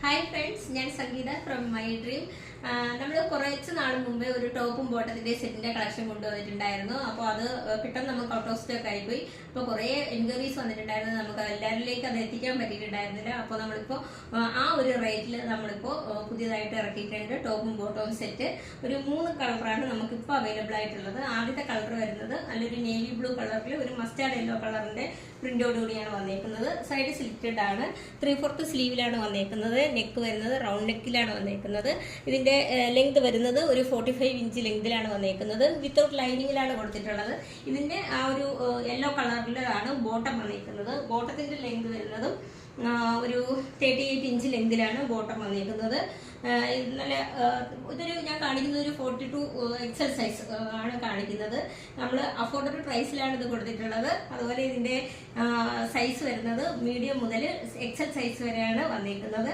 Hi friends, ഞാൻ സംഗീത from my dream. നമ്മൾ കുറച്ച് നാൾ മുമ്പേ ഒരു ടോപ്പും ബോട്ടത്തിന്റെ സെറ്റിന്റെ കളക്ഷൻ കൊണ്ടുവന്നിട്ടുണ്ടായിരുന്നു. അപ്പോൾ അത് പെട്ടെന്ന് നമുക്ക് ഔട്ട് ഓഫ് സ്റ്റോക്ക് ആയിപ്പോയി. അപ്പോൾ കുറേ എൻക്വയറീസ് വന്നിട്ടുണ്ടായിരുന്നു. നമുക്ക് എല്ലാവരിലേക്ക് അത് എത്തിക്കാൻ പറ്റിയിട്ടുണ്ടായിരുന്നില്ല. അപ്പോൾ നമ്മളിപ്പോൾ ആ ഒരു റേറ്റിൽ നമ്മളിപ്പോൾ പുതിയതായിട്ട് ഇറക്കിയിട്ടുണ്ട് ടോപ്പും ബോട്ടവും സെറ്റ്. ഒരു 3 കളറാണ് നമുക്കിപ്പോൾ അവൈലബിൾ ആയിട്ടുള്ളത്. ആദ്യത്തെ കളർ വരുന്നത് നല്ലൊരു നേവി ബ്ലൂ കളറിൽ ഒരു മസ്റ്റാർഡ് യെല്ലോ കളറിന്റെ പ്രിന്റോടുകൂടിയാണ് വന്നേക്കുന്നത്. സൈഡ് സ്ലിറ്റഡ് ആണ്. 3/4 സ്ലീവിലാണ് വന്നേക്കുന്നത്. നെക്ക് വരുന്നത് റൗണ്ട് നെക്കിലാണ് വന്നേക്കുന്നത്. ഇതിന്റെ ലെങ്ത് വരുന്നത് ഒരു 45 ഇഞ്ച് ലെങ്തിലാണ് വന്നേക്കുന്നത്. വിത്തൗട്ട് ലൈനിങ്ങിലാണ് കൊടുത്തിട്ടുള്ളത്. ഇതിന്റെ ആ ഒരു യെല്ലോ കളറിലാണ് ബോട്ടം വന്നേക്കുന്നത്. ബോട്ടത്തിന്റെ ലെങ്ത് വരുന്നതും ഒരു 38 ഇഞ്ച് ലെങ്തിലാണ് ബോട്ടം വന്നേക്കുന്നത്. നല്ല ഇതൊരു ഞാൻ കാണിക്കുന്നത് ഒരു 42 XL സൈസ് ആണ് കാണിക്കുന്നത്. നമ്മൾ അഫോർഡബിൾ പ്രൈസിലാണ് ഇത് കൊടുത്തിട്ടുള്ളത്. അതുപോലെ ഇതിന്റെ സൈസ് വരുന്നത് മീഡിയം മുതൽ XL സൈസ് വരെയാണ് വന്നേക്കുന്നത്.